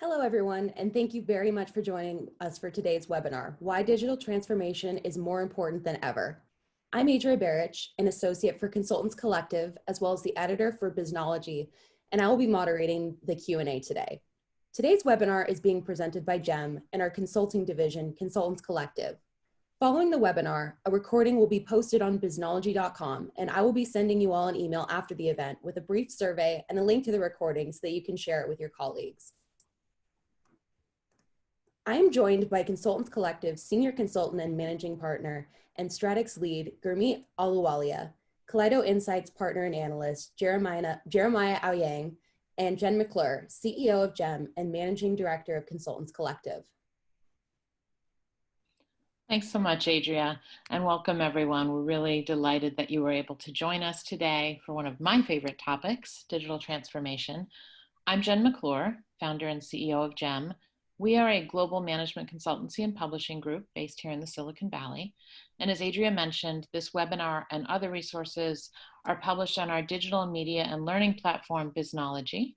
Hello, everyone, and thank you very much for joining us for today's webinar, Why Digital Transformation is More Important Than Ever. I'm Adria Barich, an associate for Consultants Collective, as well as the editor for Biznology, and I will be moderating the Q&A today. Today's webinar is being presented by Jem and our consulting division, Consultants Collective. Following the webinar, a recording will be posted on biznology.com, and I will be sending you all an email after the event with a brief survey and a link to the recording so that you can share it with your colleagues. I am joined by Consultants Collective Senior Consultant and Managing Partner and StratExLead Gurmeet Ahluwalia, Kaleido Insights Partner and Analyst Jeremiah Owyang, and Jen McClure, CEO of Jem and Managing Director of Consultants Collective. Thanks so much, Adria, and welcome everyone. We're really delighted that you were able to join us today for one of my favorite topics, digital transformation. I'm Jen McClure, founder and CEO of Jem. We are a global management consultancy and publishing group based here in the Silicon Valley. And as Adria mentioned, this webinar and other resources are published on our digital media and learning platform, Biznology.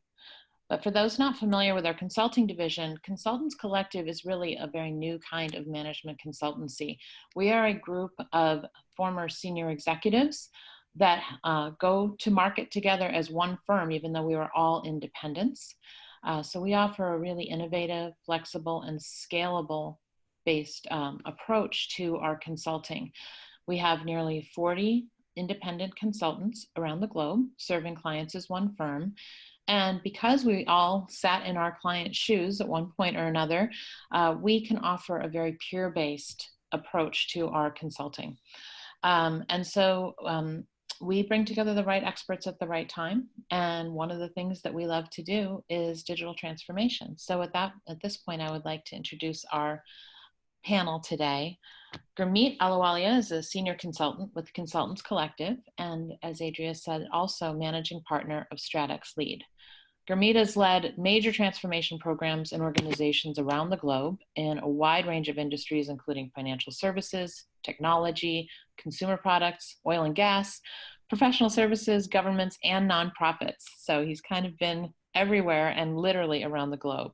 But for those not familiar with our consulting division, Consultants Collective is really a very new kind of management consultancy. We are a group of former senior executives that go to market together as one firm, even though we were all independents. So we offer a really innovative, flexible, and scalable based approach to our consulting. We have nearly 40 independent consultants around the globe serving clients as one firm. And because we all sat in our clients' shoes at one point or another, we can offer a very peer-based approach to our consulting. We bring together the right experts at the right time. And one of the things that we love to do is digital transformation. So at this point, I would like to introduce our panel today. Gurmeet Ahluwalia is a senior consultant with Consultants Collective, and as Adria said, also managing partner of StratExLead. Gurmeet has led major transformation programs in organizations around the globe in a wide range of industries, including financial services, technology, consumer products, oil and gas, professional services, governments, and nonprofits. So he's kind of been everywhere and literally around the globe.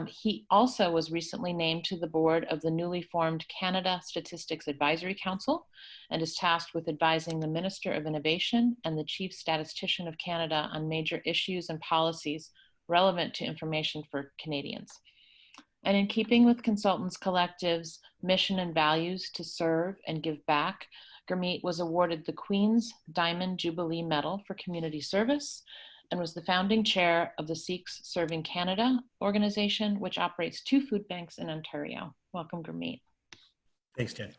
He also was recently named to the board of the newly formed Canada Statistics Advisory Council and is tasked with advising the Minister of Innovation and the Chief Statistician of Canada on major issues and policies relevant to information for Canadians. And in keeping with Consultants Collective's mission and values to serve and give back, Gurmeet was awarded the Queen's Diamond Jubilee Medal for community service and was the founding chair of the Sikhs Serving Canada organization, which operates 2 food banks in Ontario. Welcome, Gurmeet. Thanks, Jen.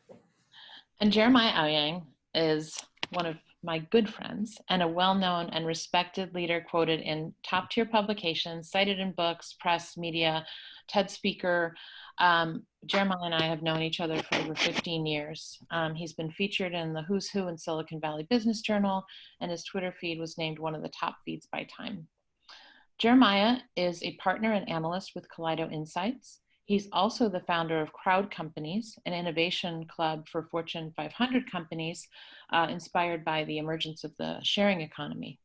And Jeremiah Owyang is one of my good friends and a well-known and respected leader quoted in top-tier publications, cited in books, press, media, TED speaker. Jeremiah and I have known each other for over 15 years. He's been featured in the Who's Who in Silicon Valley Business Journal, and his Twitter feed was named one of the top feeds by Time. Jeremiah is a partner and analyst with Kaleido Insights. He's also the founder of Crowd Companies, an innovation club for Fortune 500 companies inspired by the emergence of the sharing economy.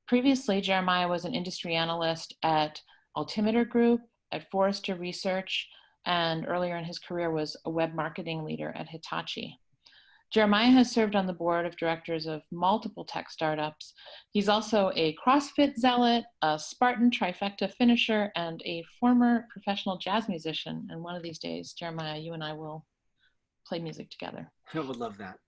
Previously, Jeremiah was an industry analyst at Altimeter Group, at Forrester Research, and earlier in his career was a web marketing leader at Hitachi. Jeremiah has served on the board of directors of multiple tech startups. He's also a CrossFit zealot, a Spartan trifecta finisher, and a former professional jazz musician. And one of these days, Jeremiah, you and I will play music together. I would love that.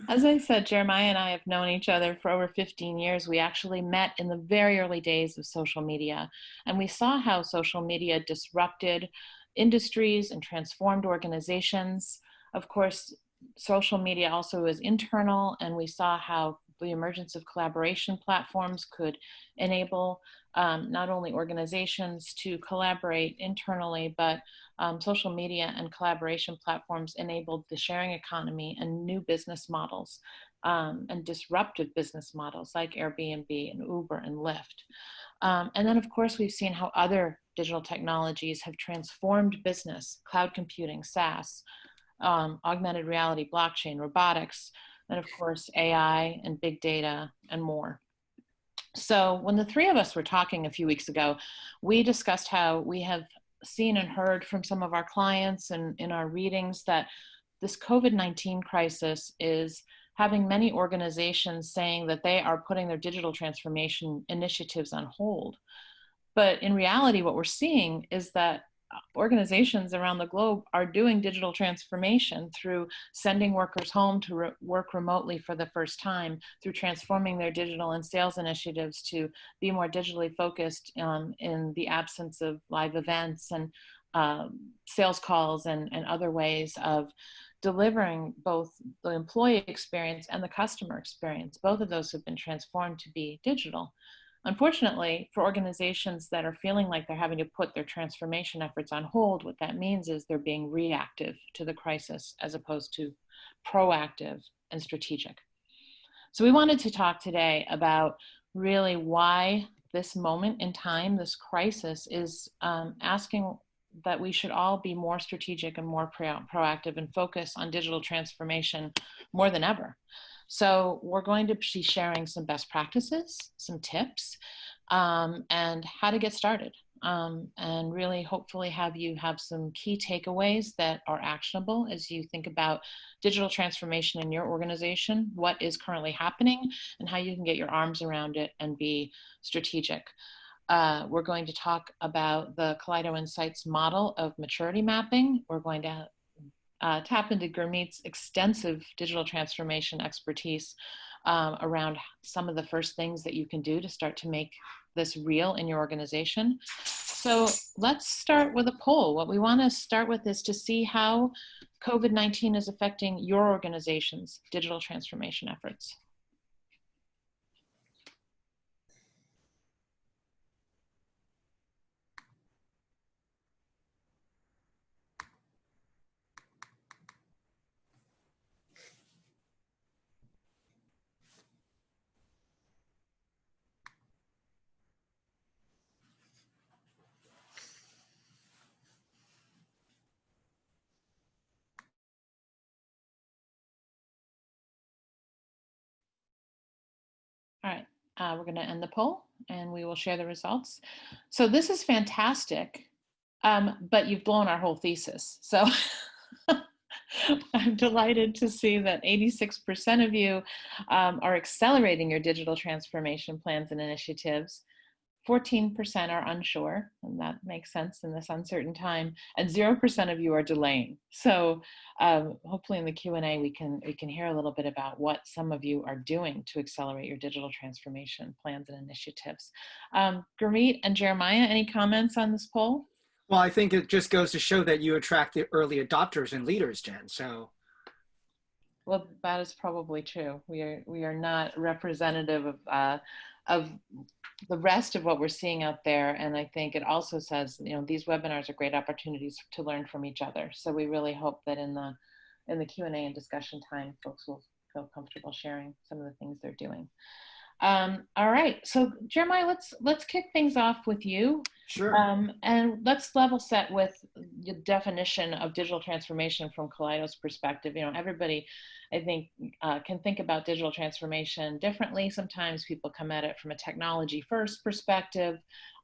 As I said, Jeremiah and I have known each other for over 15 years. We actually met in the very early days of social media, and we saw how social media disrupted industries and transformed organizations. Of course, social media also is internal, and we saw how the emergence of collaboration platforms could enable not only organizations to collaborate internally, but social media and collaboration platforms enabled the sharing economy and new business models and disruptive business models like Airbnb and Uber and Lyft. And then, of course, we've seen how other digital technologies have transformed business, cloud computing, SaaS, augmented reality, blockchain, robotics, and of course, AI and big data and more. So when the three of us were talking a few weeks ago, we discussed how we have seen and heard from some of our clients and in our readings that this COVID-19 crisis is having many organizations saying that they are putting their digital transformation initiatives on hold. But in reality, what we're seeing is that organizations around the globe are doing digital transformation through sending workers home to work remotely for the first time, through transforming their digital and sales initiatives to be more digitally focused in the absence of live events and sales calls and other ways of delivering both the employee experience and the customer experience. Both of those have been transformed to be digital. Unfortunately, for organizations that are feeling like they're having to put their transformation efforts on hold, what that means is they're being reactive to the crisis as opposed to proactive and strategic. So we wanted to talk today about really why this moment in time, this crisis, is asking that we should all be more strategic and more proactive and focus on digital transformation more than ever. So we're going to be sharing some best practices, some tips, and how to get started. And really hopefully have some key takeaways that are actionable as you think about digital transformation in your organization, what is currently happening, and how you can get your arms around it and be strategic. We're going to talk about the Kaleido Insights model of maturity mapping. We're going to tap into Gurmeet's extensive digital transformation expertise around some of the first things that you can do to start to make this real in your organization. So let's start with a poll. What we want to start with is to see how COVID-19 is affecting your organization's digital transformation efforts. All right, we're going to end the poll and we will share the results. So this is fantastic, but you've blown our whole thesis. So I'm delighted to see that 86% of you are accelerating your digital transformation plans and initiatives. 14% are unsure, and that makes sense in this uncertain time, and 0% of you are delaying. So hopefully in the Q&A we can hear a little bit about what some of you are doing to accelerate your digital transformation plans and initiatives. Gurmeet and Jeremiah, any comments on this poll? Well, I think it just goes to show that you attract the early adopters and leaders, Jen. So, well, that is probably true. We are not representative of the rest of what we're seeing out there, and I think it also says, you know, these webinars are great opportunities to learn from each other. So we really hope that in the Q&A and discussion time, folks will feel comfortable sharing some of the things they're doing. All right, so Jeremiah, let's kick things off with you. sure. And let's level set with the definition of digital transformation from Kaleido's perspective. You know, everybody, I think, can think about digital transformation differently. Sometimes people come at it from a technology first perspective,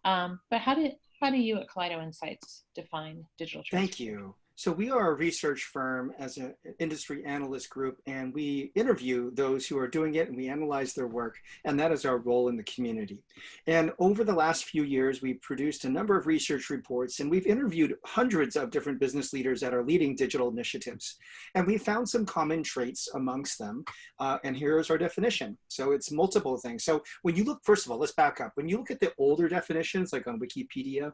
but how do you at Kaleido Insights define digital transformation? Thank you. So we are a research firm as an industry analyst group, and we interview those who are doing it and we analyze their work, and that is our role in the community. And over the last few years, we've produced a number of research reports, and we've interviewed hundreds of different business leaders that are leading digital initiatives. And we found some common traits amongst them, and here's our definition. So it's multiple things. So when you look, first of all, let's back up. When you look at the older definitions, like on Wikipedia,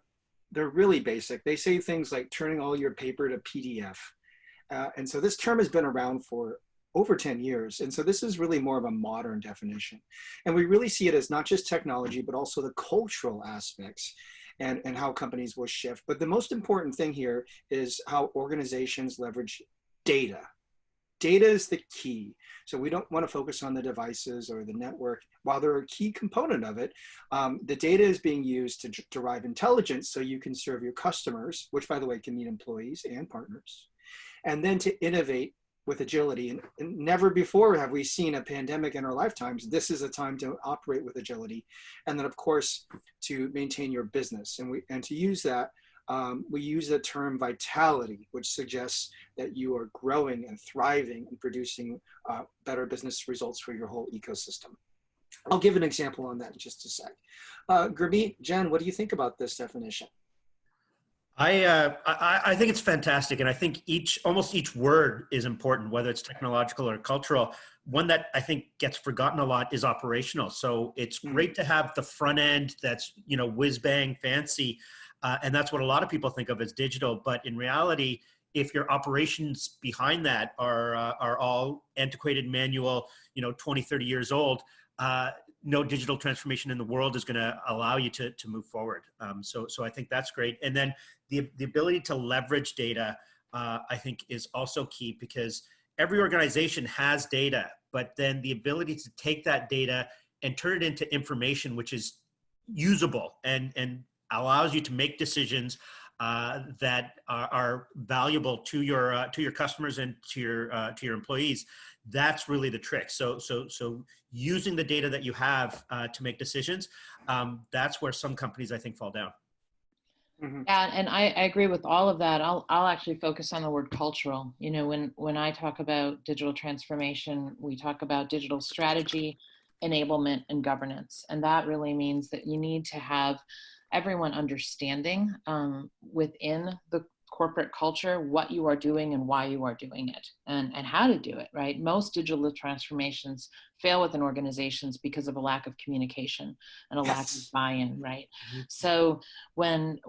they're really basic. They say things like turning all your paper to PDF. And so this term has been around for over 10 years. And so this is really more of a modern definition. And we really see it as not just technology, but also the cultural aspects and how companies will shift. But the most important thing here is how organizations leverage data. Data is the key. So we don't want to focus on the devices or the network. While they're a key component of it, the data is being used to derive intelligence so you can serve your customers, which by the way can mean employees and partners, and then to innovate with agility. And never before have we seen a pandemic in our lifetimes. This is a time to operate with agility. And then of course, to maintain your business. And to use that, we use the term vitality, which suggests that you are growing and thriving and producing better business results for your whole ecosystem. I'll give an example on that in just a sec. Gurmeet, Jen, what do you think about this definition? I think it's fantastic, and I think almost each word is important, whether it's technological or cultural. One that I think gets forgotten a lot is operational. So it's great to have the front end that's whiz bang fancy, and that's what a lot of people think of as digital. But in reality, if your operations behind that are all antiquated, manual, 20, 30 years old, no digital transformation in the world is going to allow you to move forward. So I think that's great. And then the ability to leverage data, I think is also key, because every organization has data, but then the ability to take that data and turn it into information which is usable and allows you to make decisions that are valuable to your customers and to your employees. That's really the trick. So using the data that you have to make decisions, that's where some companies I think fall down. Mm-hmm. Yeah, and I agree with all of that. I'll actually focus on the word cultural. When I talk about digital transformation, we talk about digital strategy, enablement, and governance. And that really means that you need to have everyone understanding within the corporate culture what you are doing and why you are doing it, and how to do it, right? Most digital transformations fail within organizations because of a lack of communication and a lack of buy-in, right? Mm-hmm. So when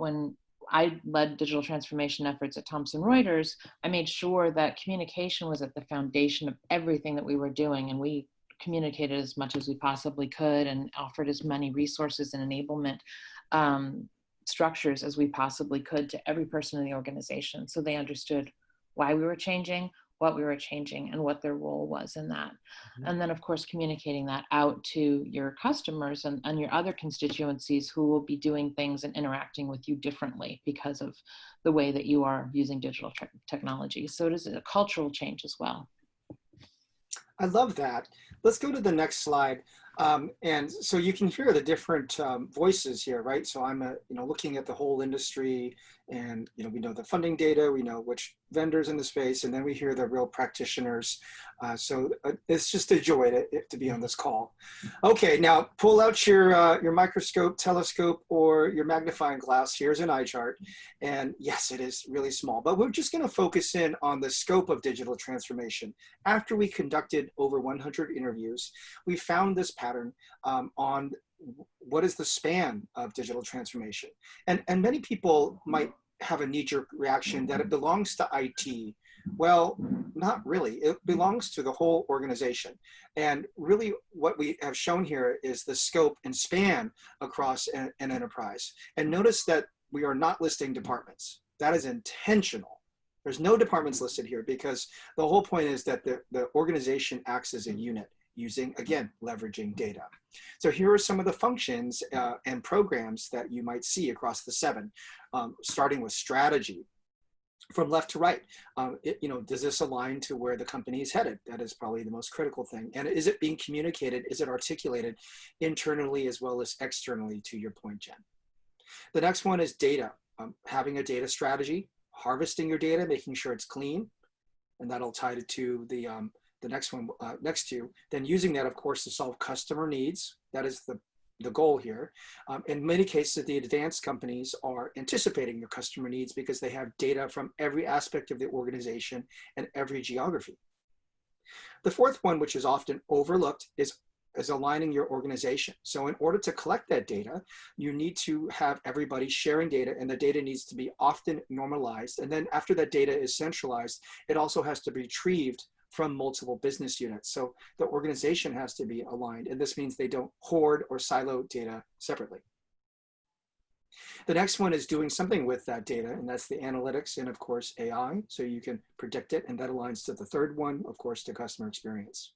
I led digital transformation efforts at Thomson Reuters, I made sure that communication was at the foundation of everything that we were doing, and we communicated as much as we possibly could and offered as many resources and enablement structures as we possibly could to every person in the organization, so they understood why we were changing, what we were changing, and what their role was in that. Mm-hmm. And then of course communicating that out to your customers and your other constituencies who will be doing things and interacting with you differently because of the way that you are using digital technology. So it is a cultural change as well. I love that. Let's go to the next slide. And so you can hear the different voices here, right? So I'm looking at the whole industry, and we know the funding data, we know which vendors in the space, and then we hear the real practitioners. So it's just a joy to be on this call. Okay, now pull out your microscope, telescope, or your magnifying glass. Here's an eye chart, and yes, it is really small, but we're just going to focus in on the scope of digital transformation. After we conducted over 100 interviews, we found this pattern on what is the span of digital transformation. And many people might have a knee-jerk reaction that it belongs to IT. Well, not really. It belongs to the whole organization. And really what we have shown here is the scope and span across an enterprise. And notice that we are not listing departments. That is intentional. There's no departments listed here because the whole point is that the organization acts as a unit, using, again, leveraging data. So here are some of the functions and programs that you might see across the 7, starting with strategy. From left to right, does this align to where the company is headed? That is probably the most critical thing. And is it being communicated? Is it articulated internally as well as externally, to your point, Jen? The next one is data. Having a data strategy, harvesting your data, making sure it's clean, and that'll tie it to the next one next to, then using that, of course, to solve customer needs. That is the goal here. In many cases, the advanced companies are anticipating their customer needs because they have data from every aspect of the organization and every geography. The fourth one, which is often overlooked, is aligning your organization. So in order to collect that data, you need to have everybody sharing data, and the data needs to be often normalized. And then after that data is centralized, it also has to be retrieved from multiple business units. So the organization has to be aligned, and this means they don't hoard or silo data separately. The next one is doing something with that data, and that's the analytics and, of course, AI, so you can predict it, and that aligns to the third one, of course, to customer experience.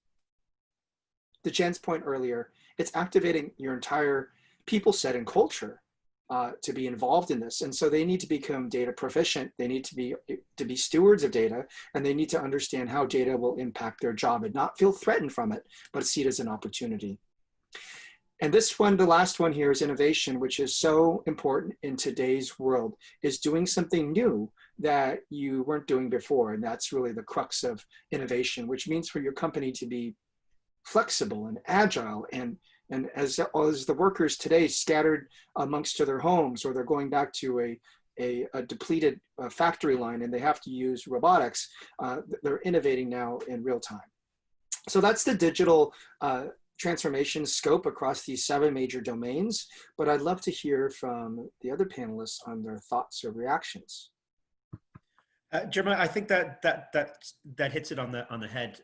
To Jen's point earlier, it's activating your entire people set and culture. to be involved in this. And so they need to become data proficient. They need to be stewards of data, and they need to understand how data will impact their job and not feel threatened from it, but see it as an opportunity. And this one, the last one here, is innovation, which is so important in today's world, is doing something new that you weren't doing before. And that's really the crux of innovation, which means for your company to be flexible and agile, and as the workers today scattered amongst their homes, or they're going back to a depleted factory line and they have to use robotics, they're innovating now in real time. So that's the digital transformation scope across these 7 major domains, but I'd love to hear from the other panelists on their thoughts or reactions. Jeremiah, I think that hits it on the head.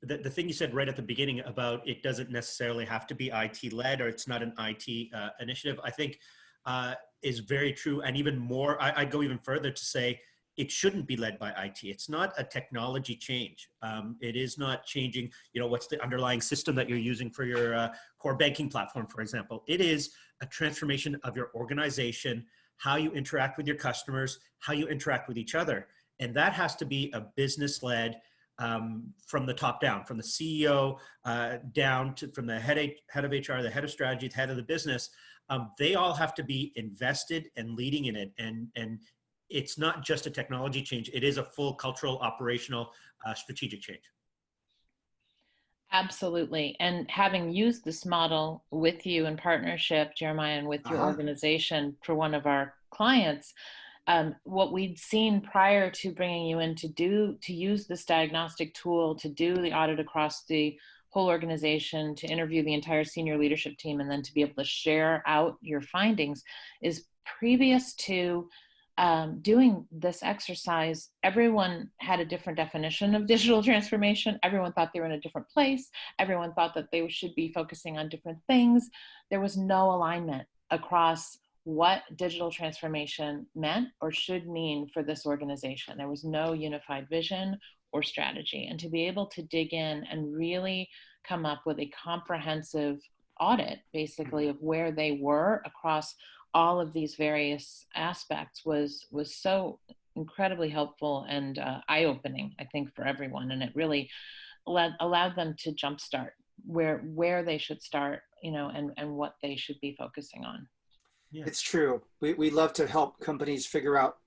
The thing you said right at the beginning about it doesn't necessarily have to be IT led, or it's not an IT initiative, I think is very true. And even more, I'd go even further to say it shouldn't be led by IT. It's not a technology change. It is not changing, what's the underlying system that you're using for your core banking platform, for example. It is a transformation of your organization, how you interact with your customers, how you interact with each other. And that has to be a business-led, from the top down, from the CEO down to from the head of HR, the head of strategy, the head of the business. They all have to be invested and leading in it. And it's not just a technology change. It is a full cultural, operational, strategic change. Absolutely. And having used this model with you in partnership, Jeremiah, and with your organization for one of our clients, what we'd seen prior to bringing you in to use this diagnostic tool, to do the audit across the whole organization, to interview the entire senior leadership team, and then to be able to share out your findings, is previous to doing this exercise, everyone had a different definition of digital transformation. Everyone thought they were in a different place. Everyone thought that they should be focusing on different things. There was no alignment across what digital transformation meant or should mean for this organization. There was no unified vision or strategy. And to be able to dig in and really come up with a comprehensive audit, basically, of where they were across all of these various aspects was so incredibly helpful and eye-opening, I think, for everyone. And it really allowed them to jumpstart where they should start, and what they should be focusing on. Yeah. It's true. We love to help companies figure out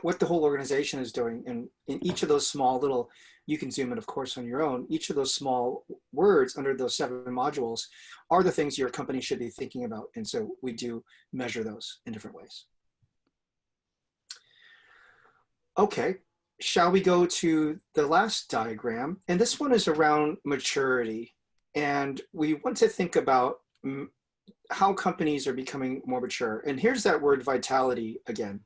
what the whole organization is doing. And in each of those small little, you can zoom in, of course, on your own, each of those small words under those 7 modules are the things your company should be thinking about. And so we do measure those in different ways. Okay, shall we go to the last diagram? And this one is around maturity. And we want to think about how companies are becoming more mature. And here's that word vitality again.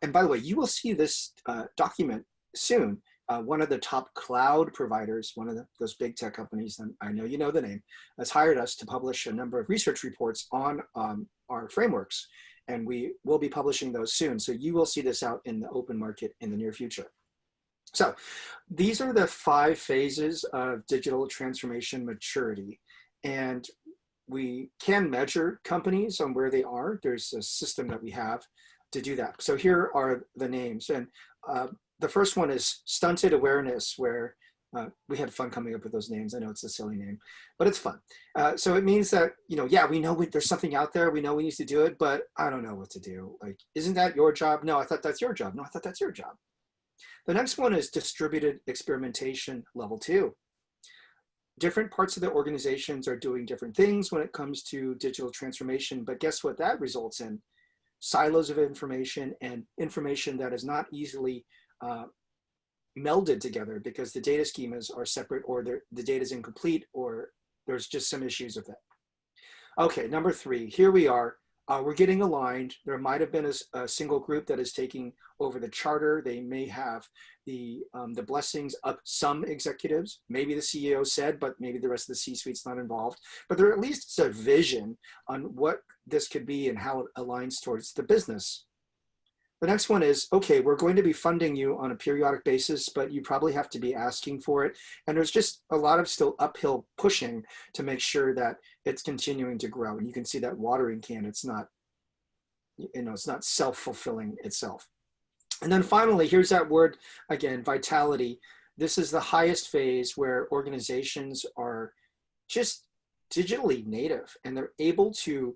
And by the way, you will see this document soon. One of the top cloud providers, one of those big tech companies, and I know you know the name, has hired us to publish a number of research reports on our frameworks. And we will be publishing those soon. So you will see this out in the open market in the near future. So these are the 5 phases of digital transformation maturity. And we can measure companies on where they are. There's a system that we have to do that. So here are the names. And the first one is stunted awareness, where we had fun coming up with those names. I know it's a silly name, but it's fun. So it means that, yeah, we know there's something out there. We know we need to do it, but I don't know what to do. Like, isn't that your job? No, I thought that's your job. No, I thought that's your job. The next one is distributed experimentation level 2. Different parts of the organizations are doing different things when it comes to digital transformation, but guess what that results in? Silos of information, and information that is not easily melded together because the data schemas are separate, or the data is incomplete, or there's just some issues with it. Okay, number 3, here we are. We're getting aligned. There might have been a single group that is taking over the charter. They may have the blessings of some executives. Maybe the CEO said, but maybe the rest of the C-suite's not involved. But there at least is a vision on what this could be and how it aligns towards the business. The next one is, okay, we're going to be funding you on a periodic basis, but you probably have to be asking for it. And there's just a lot of still uphill pushing to make sure that it's continuing to grow. And you can see that watering can, it's not it's not self-fulfilling itself. And then finally, here's that word again, vitality. This is the highest phase where organizations are just digitally native, and they're able to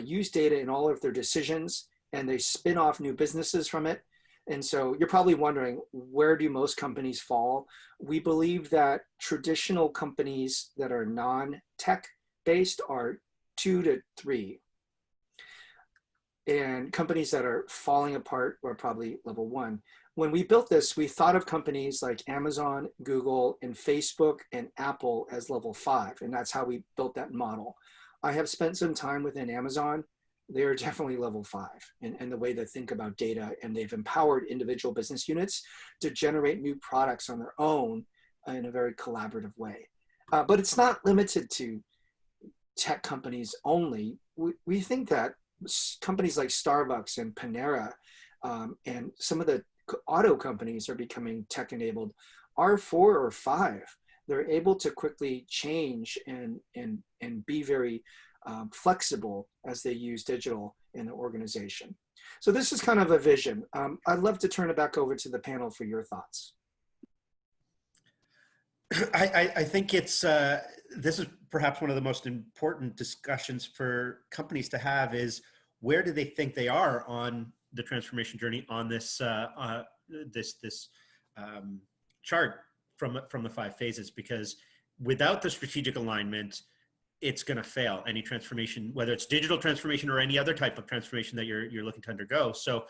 use data in all of their decisions, and they spin off new businesses from it. And so you're probably wondering, where do most companies fall? We believe that traditional companies that are non-tech based are 2 to 3. And companies that are falling apart are probably level 1. When we built this, we thought of companies like Amazon, Google, and Facebook and Apple as level 5. And that's how we built that model. I have spent some time within Amazon. They are definitely level 5 in the way they think about data, and they've empowered individual business units to generate new products on their own in a very collaborative way. But it's not limited to tech companies only. We think that companies like Starbucks and Panera and some of the auto companies are becoming tech enabled. Are 4 or 5. They're able to quickly change and be very flexible as they use digital in the organization. So this is kind of a vision. I'd love to turn it back over to the panel for your thoughts. I think it's this is perhaps one of the most important discussions for companies to have is, where do they think they are on the transformation journey on this this chart from the 5 phases? Because without the strategic alignment, it's going to fail any transformation, whether it's digital transformation or any other type of transformation that you're looking to undergo. So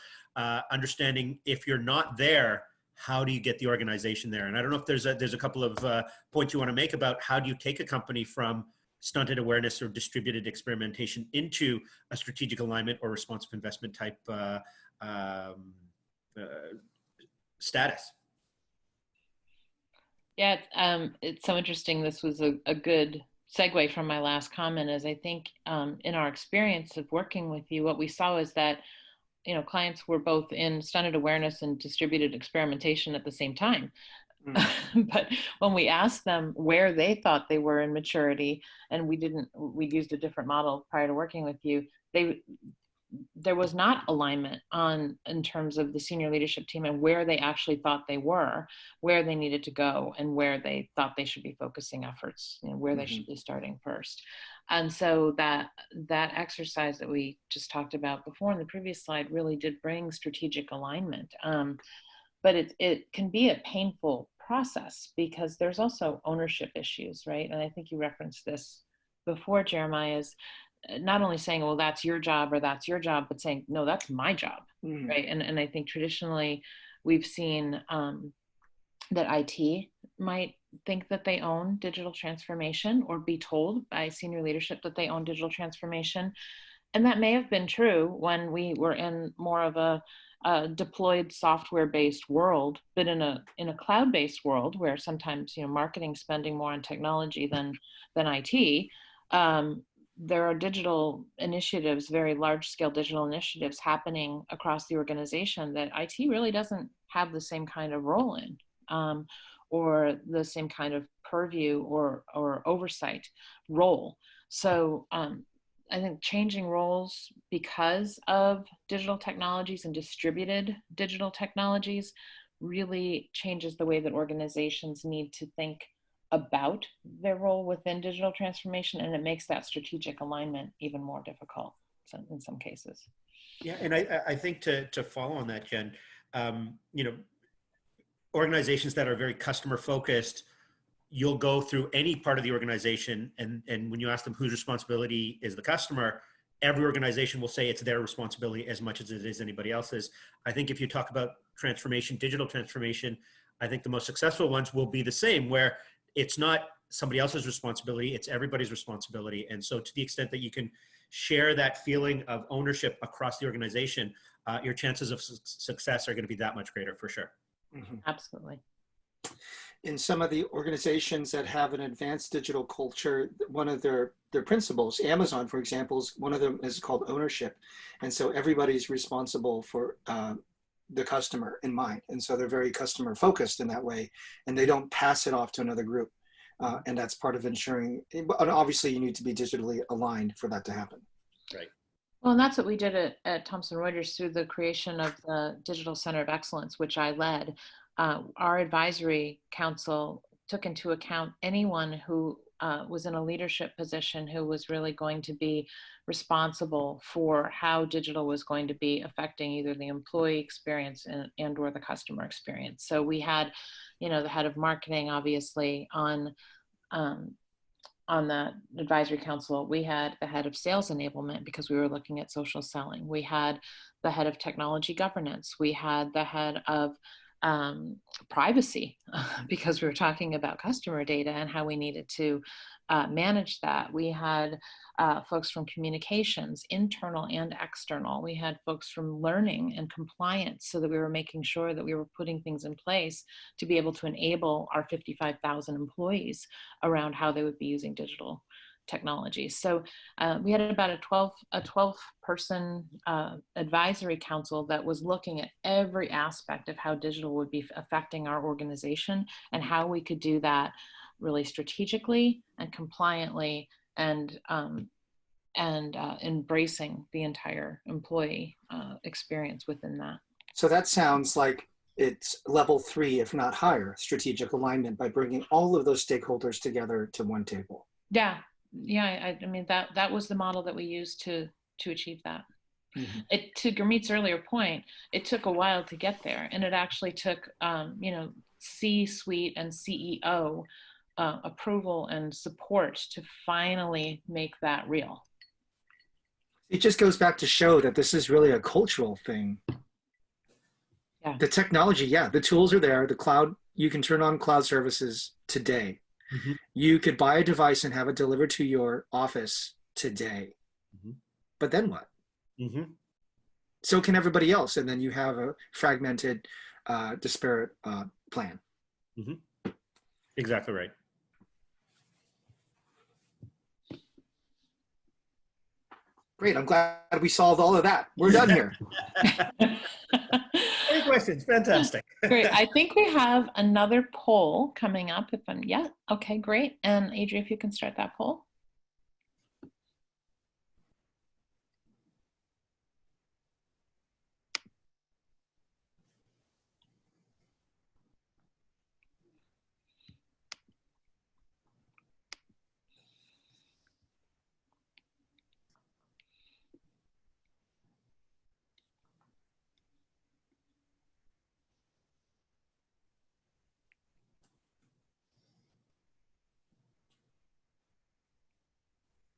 understanding, if you're not there, how do you get the organization there? And I don't know if there's a couple of points you want to make about how do you take a company from stunted awareness or distributed experimentation into a strategic alignment or responsive investment type status. Yeah, it's so interesting. This was a good segue from my last comment, as I think in our experience of working with you, what we saw is that clients were both in stunted awareness and distributed experimentation at the same time. But when we asked them where they thought they were in maturity, and we used a different model prior to working with you, there was not alignment in terms of the senior leadership team and where they actually thought they were, where they needed to go, and where they thought they should be focusing efforts, where they should be starting first. And so that exercise that we just talked about before in the previous slide really did bring strategic alignment. But it can be a painful process because there's also ownership issues, right? And I think you referenced this before, Jeremiah, is not only saying, well, that's your job or that's your job, but saying, no, that's my job, right? And I think traditionally we've seen that IT might think that they own digital transformation or be told by senior leadership that they own digital transformation. And that may have been true when we were in more of a deployed software-based world, but in a cloud-based world where sometimes marketing spending more on technology than IT, there are digital initiatives, very large-scale digital initiatives happening across the organization that IT really doesn't have the same kind of role in, or the same kind of purview or oversight role. So I think changing roles because of digital technologies and distributed digital technologies really changes the way that organizations need to think about their role within digital transformation, and it makes that strategic alignment even more difficult in some cases. Yeah, and I think to follow on that, Jen, organizations that are very customer focused, you'll go through any part of the organization, and when you ask them whose responsibility is the customer, every organization will say it's their responsibility as much as it is anybody else's. I think if you talk about transformation, digital transformation, I think the most successful ones will be the same, where it's not somebody else's responsibility, it's everybody's responsibility. And so to the extent that you can share that feeling of ownership across the organization, your chances of success are going to be that much greater for sure. Absolutely. In some of the organizations that have an advanced digital culture, one of their principles, Amazon, for example, one of them is called ownership. And so everybody's responsible for the customer in mind. And so they're very customer focused in that way, and they don't pass it off to another group. And that's part of ensuring, and obviously you need to be digitally aligned for that to happen. Right. Well, and that's what we did at Thomson Reuters through the creation of the Digital Center of Excellence, which I led. Our advisory council took into account anyone who was in a leadership position who was really going to be responsible for how digital was going to be affecting either the employee experience and or the customer experience. So we had, you know, the head of marketing, obviously, on the advisory council. We had the head of sales enablement because we were looking at social selling. We had the head of technology governance. We had the head of privacy because we were talking about customer data and how we needed to manage that. We had folks from communications, internal and external. We had folks from learning and compliance, so that we were making sure that we were putting things in place to be able to enable our 55,000 employees around how they would be using digital technology. So we had about a 12 person advisory council that was looking at every aspect of how digital would be affecting our organization and how we could do that really strategically and compliantly and embracing the entire employee experience within that. So that sounds like it's level 3, if not higher, strategic alignment by bringing all of those stakeholders together to one table. Yeah. I mean, that was the model that we used to achieve that. Mm-hmm. To Gurmeet's earlier point, it took a while to get there, and it actually took, C-suite and CEO approval and support to finally make that real. It just goes back to show that this is really a cultural thing. Yeah. The technology, the tools are there. The cloud, you can turn on cloud services today. Mm-hmm. You could buy a device and have it delivered to your office today. Mm-hmm. But then what? Mm-hmm. So can everybody else. And then you have a fragmented, disparate plan. Mm-hmm. Exactly right. Great. I'm glad we solved all of that. We're done here. Great questions. Fantastic. Great. I think we have another poll coming up. Okay, great. And Adria, if you can start that poll.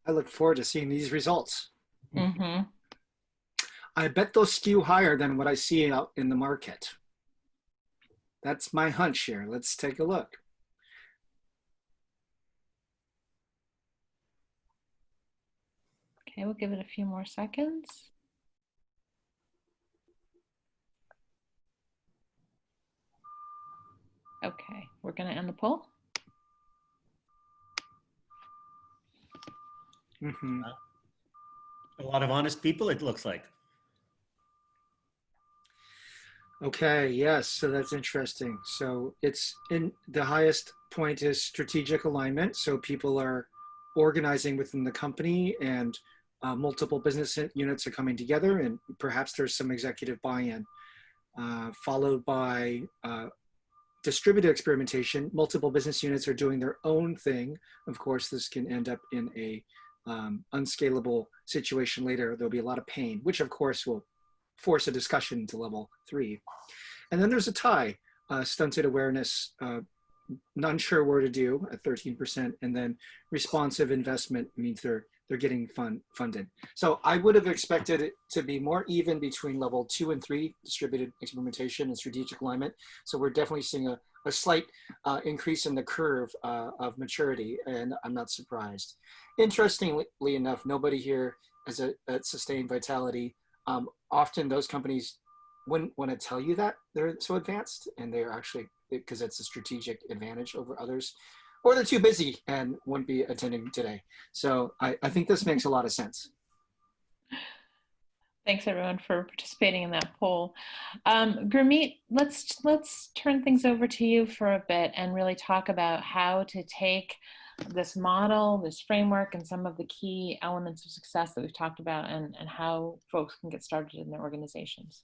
I look forward to seeing these results. Mm-hmm. I bet they'll skew higher than what I see out in the market. That's my hunch here. Let's take a look. Okay, we'll give it a few more seconds. Okay, we're going to end the poll. Mm-hmm. A lot of honest people, it looks like. Okay, yes, so that's interesting. So it's in the highest point is strategic alignment. So people are organizing within the company and multiple business units are coming together, and perhaps there's some executive buy-in, followed by distributed experimentation. Multiple business units are doing their own thing. Of course, this can end up in a unscalable situation later. There'll be a lot of pain, which of course will force a discussion to level 3. And then there's a tie, stunted awareness, not sure where to do at 13%, and then responsive investment means they're getting funded. So I would have expected it to be more even between level 2 and 3, distributed experimentation and strategic alignment. So we're definitely seeing a slight increase in the curve of maturity, and I'm not surprised. Interestingly enough, nobody here has a sustained vitality. Often those companies wouldn't want to tell you that they're so advanced, and they're actually, because it's a strategic advantage over others, or they're too busy and wouldn't be attending today. So I think this makes a lot of sense. Thanks everyone for participating in that poll. Gurmeet, let's turn things over to you for a bit and really talk about how to take this model, this framework, and some of the key elements of success that we've talked about, and how folks can get started in their organizations.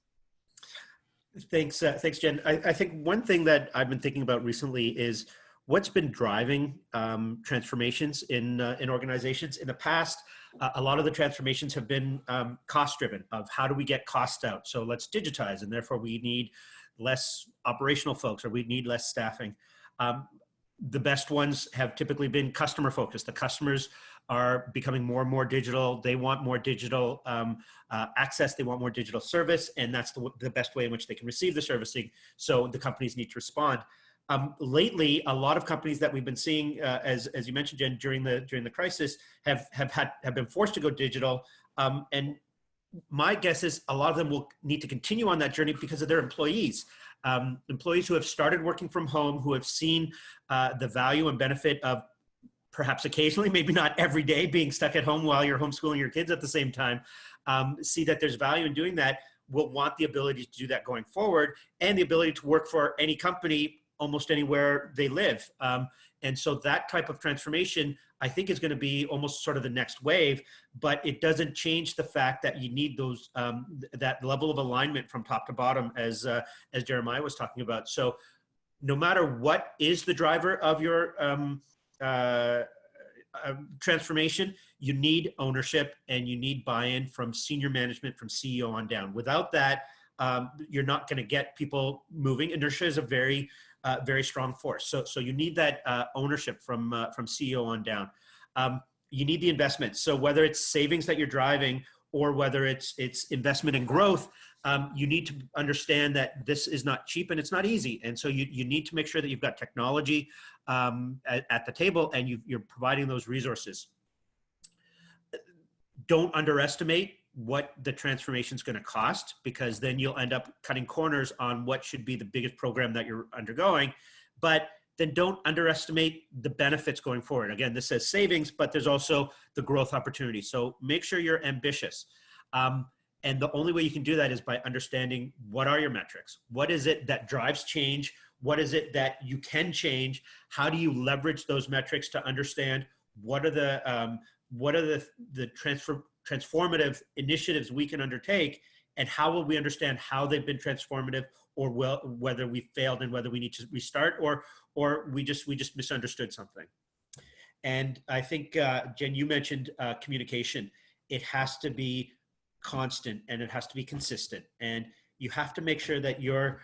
Thanks, Jen. I think one thing that I've been thinking about recently is what's been driving transformations in organizations. In the past, a lot of the transformations have been cost-driven, of how do we get costs out? So let's digitize, and therefore we need less operational folks, or we need less staffing. The best ones have typically been customer focused. The customers are becoming more and more digital. They want more digital access. They want more digital service, and that's the best way in which they can receive the servicing. So the companies need to respond. Lately, a lot of companies that we've been seeing, as you mentioned, Jen, during the crisis, have been forced to go digital, and my guess is a lot of them will need to continue on that journey because of their employees. Employees who have started working from home, who have seen the value and benefit of perhaps occasionally, maybe not every day, being stuck at home while you're homeschooling your kids at the same time, see that there's value in doing that, will want the ability to do that going forward, and the ability to work for any company almost anywhere they live. And so that type of transformation, I think, is going to be almost sort of the next wave, but it doesn't change the fact that you need those that level of alignment from top to bottom, as Jeremiah was talking about. So no matter what is the driver of your transformation, you need ownership and you need buy-in from senior management, from CEO on down. Without that, you're not going to get people moving. Inertia is a very strong force. So you need that ownership from CEO on down. You need the investment. So whether it's savings that you're driving or whether it's investment in growth, you need to understand that this is not cheap and it's not easy. And so you need to make sure that you've got technology at the table and you're providing those resources. Don't underestimate what the transformation is going to cost, because then you'll end up cutting corners on what should be the biggest program that you're undergoing. But then don't underestimate the benefits going forward. Again, this says savings, but there's also the growth opportunity. So make sure you're ambitious. And the only way you can do that is by understanding what are your metrics? What is it that drives change? What is it that you can change? How do you leverage those metrics to understand what are the transformative initiatives we can undertake, and how will we understand how they've been transformative, or whether we failed and whether we need to restart, or we just misunderstood something. And I think, Jen, you mentioned communication. It has to be constant and it has to be consistent. And you have to make sure that you're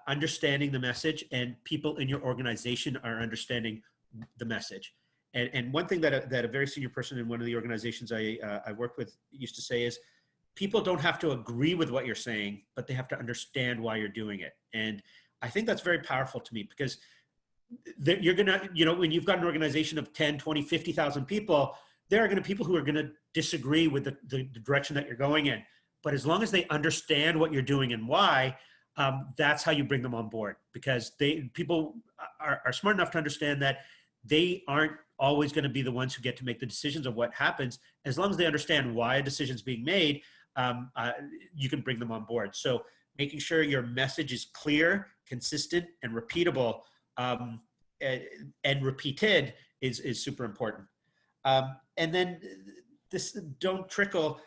understanding the message and people in your organization are understanding the message. And one thing that a very senior person in one of the organizations I worked with used to say is, people don't have to agree with what you're saying, but they have to understand why you're doing it. And I think that's very powerful to me, because you're going to, when you've got an organization of 10, 20, 50,000 people, there are going to be people who are going to disagree with the direction that you're going in. But as long as they understand what you're doing and why, that's how you bring them on board, because people are smart enough to understand that they aren't always going to be the ones who get to make the decisions of what happens. As long as they understand why a decision is being made, you can bring them on board. So making sure your message is clear, consistent, and repeatable, and repeated is super important. And then this, don't trickle.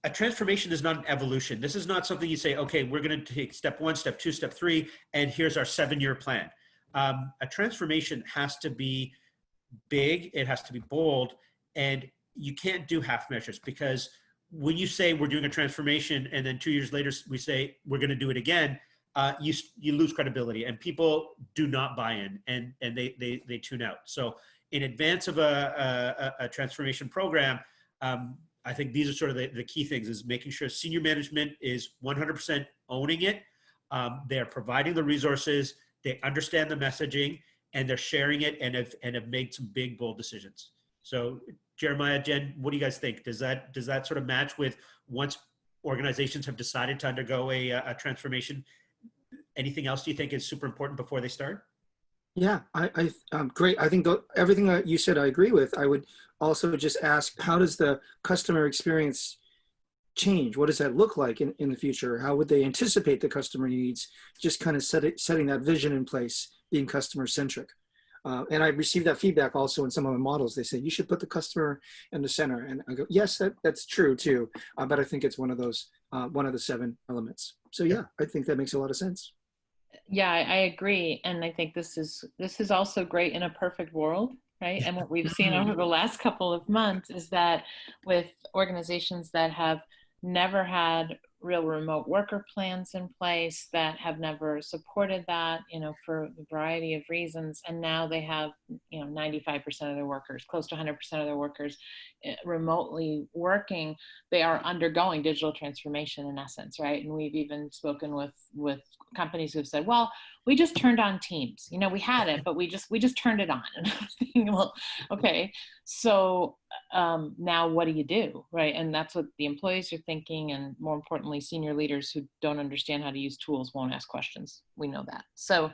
A transformation is not an evolution. This is not something you say, okay, we're going to take step 1, step 2, step 3, and here's our 7-year plan. A transformation has to be big, it has to be bold, and you can't do half measures, because when you say we're doing a transformation and then 2 years later we say we're going to do it again, you lose credibility and people do not buy in, and they tune out. So in advance of a transformation program, I think these are sort of the key things, is making sure senior management is 100% owning it. They're providing the resources, they understand the messaging, and they're sharing it, and have made some big, bold decisions. So Jeremiah, Jen, what do you guys think? Does that sort of match with, once organizations have decided to undergo a transformation, anything else do you think is super important before they start? Yeah, great. I think everything that you said, I agree with. I would also just ask, how does the customer experience change? What does that look like in the future? How would they anticipate the customer needs? Just kind of setting that vision in place, being customer centric. And I received that feedback also in some of my models. They say, you should put the customer in the center. And I go, yes, that's true too. But I think it's one of those, one of the 7 elements. So yeah, I think that makes a lot of sense. Yeah, I agree. And I think this is also great in a perfect world, right? And what we've seen over the last couple of months is that with organizations that have never had real remote worker plans in place, that have never supported that, for a variety of reasons, and now they have, 95% of their workers, close to 100% of their workers remotely working, they are undergoing digital transformation in essence, right? And we've even spoken with companies who've said, well, we just turned on Teams. We had it, but we just turned it on. And I'm thinking, well, okay, so now what do you do, right? And that's what the employees are thinking, and more importantly, senior leaders who don't understand how to use tools won't ask questions. We know that. So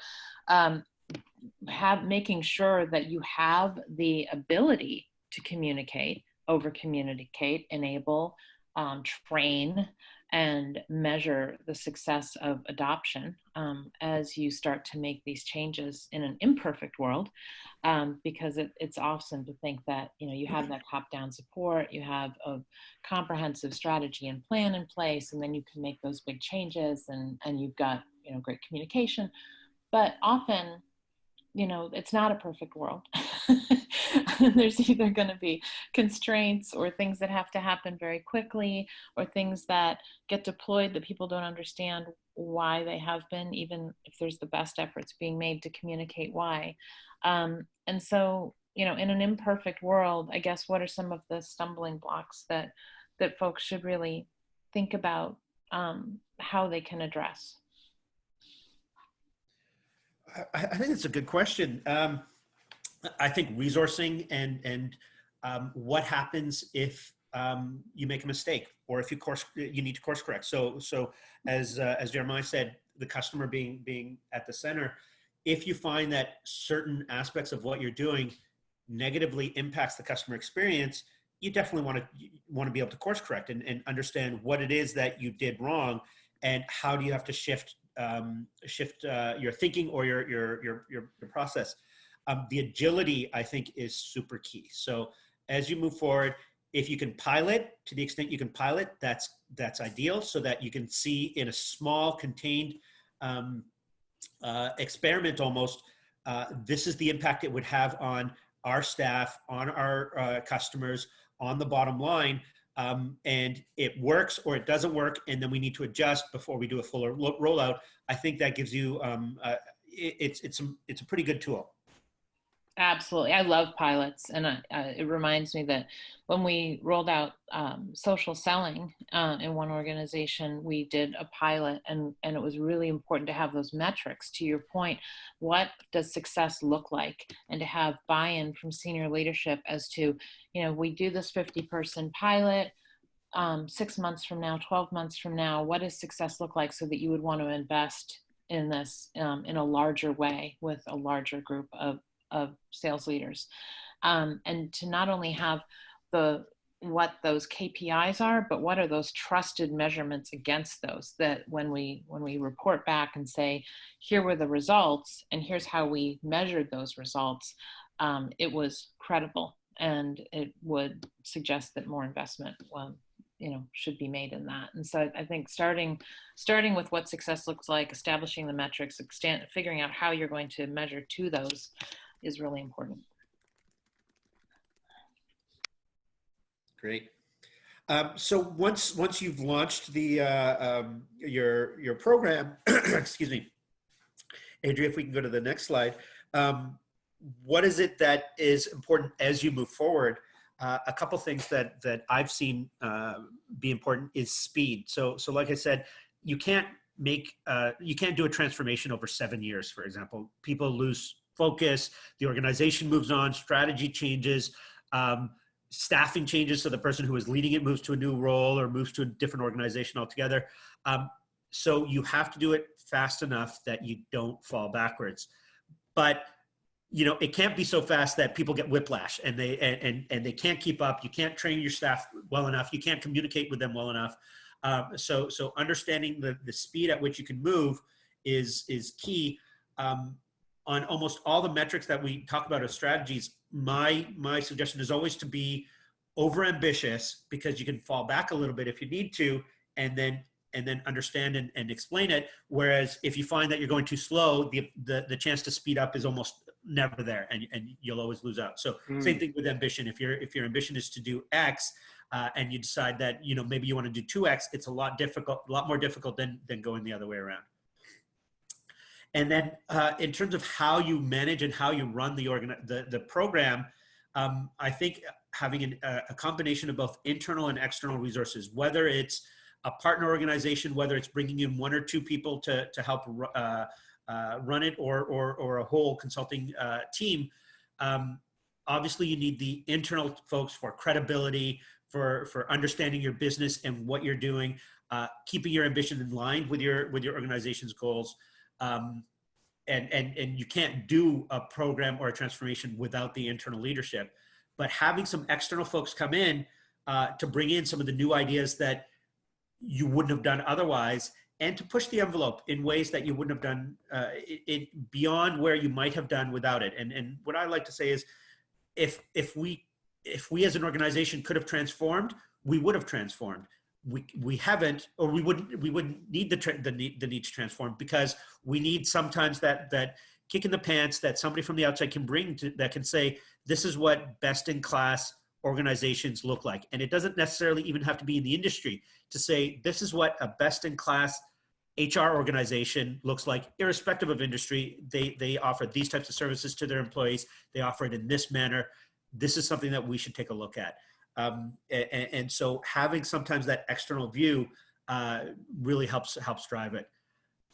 making sure that you have the ability to communicate, over communicate, enable, train, and measure the success of adoption as you start to make these changes in an imperfect world, because it's awesome to think that you have that top-down support, you have a comprehensive strategy and plan in place, and then you can make those big changes, and you've got great communication. But often it's not a perfect world. There's either going to be constraints or things that have to happen very quickly, or things that get deployed that people don't understand why they have been, even if there's the best efforts being made to communicate why. And so, in an imperfect world, I guess, what are some of the stumbling blocks that folks should really think about how they can address? I think it's a good question. I think resourcing and what happens if you make a mistake, or if you need to course correct. So as Jeremiah said, the customer being at the center. If you find that certain aspects of what you're doing negatively impacts the customer experience, you definitely want to be able to course correct and understand what it is that you did wrong, and how do you have to shift your thinking or your process. The agility, I think, is super key. So as you move forward, if you can pilot, to the extent you can pilot, that's ideal, so that you can see in a small contained experiment almost, this is the impact it would have on our staff, on our customers, on the bottom line. And it works or it doesn't work, and then we need to adjust before we do a fuller rollout. I think that gives you, it's a pretty good tool. Absolutely. I love pilots. And it reminds me that when we rolled out social selling in one organization, we did a pilot, and it was really important to have those metrics. To your point, what does success look like? And to have buy-in from senior leadership as to, we do this 50-person pilot, 6 months from now, 12 months from now, what does success look like, so that you would want to invest in this in a larger way with a larger group of sales leaders, and to not only have what those KPIs are, but what are those trusted measurements against those, that when we report back and say, here were the results and here's how we measured those results, it was credible, and it would suggest that more investment should be made in that. And so I think starting with what success looks like, establishing the metrics, figuring out how you're going to measure to those is really important. Great. So once you've launched the your program, excuse me, Adria, if we can go to the next slide, what is it that is important as you move forward? A couple things that I've seen be important is speed. So like I said, you can't do a transformation over 7 years, for example. People lose focus, the organization moves on, strategy changes, staffing changes, so the person who is leading it moves to a new role or moves to a different organization altogether. So you have to do it fast enough that you don't fall backwards. But it can't be so fast that people get whiplash and they can't keep up. You can't train your staff well enough. You can't communicate with them well enough. So understanding the speed at which you can move is key. on almost all the metrics that we talk about as strategies, my suggestion is always to be overambitious, because you can fall back a little bit if you need to, and then understand and explain it. Whereas if you find that you're going too slow, the chance to speed up is almost never there, and you'll always lose out. So same thing with ambition. If your ambition is to do X, and you decide that, you know, maybe you want to do 2X, it's a lot more difficult than going the other way around. And then in terms of how you manage and how you run the program, I think having a combination of both internal and external resources, whether it's a partner organization, whether it's bringing in 1 or 2 people to help run it, or a whole consulting team. Obviously, you need the internal folks for credibility, for understanding your business and what you're doing, keeping your ambition in line with your organization's goals. And you can't do a program or a transformation without the internal leadership. But having some external folks come in to bring in some of the new ideas that you wouldn't have done otherwise, and to push the envelope in ways that you wouldn't have done it beyond where you might have done without it. And what I like to say is, if we as an organization could have transformed, we would have transformed. We haven't, or we wouldn't need the need to transform, because we need sometimes that kick in the pants that somebody from the outside can bring that can say, this is what best in class organizations look like. And it doesn't necessarily even have to be in the industry to say, this is what a best in class HR organization looks like, irrespective of industry. They offer these types of services to their employees. They offer it in this manner. This is something that we should take a look at. And so having sometimes that external view really helps drive it.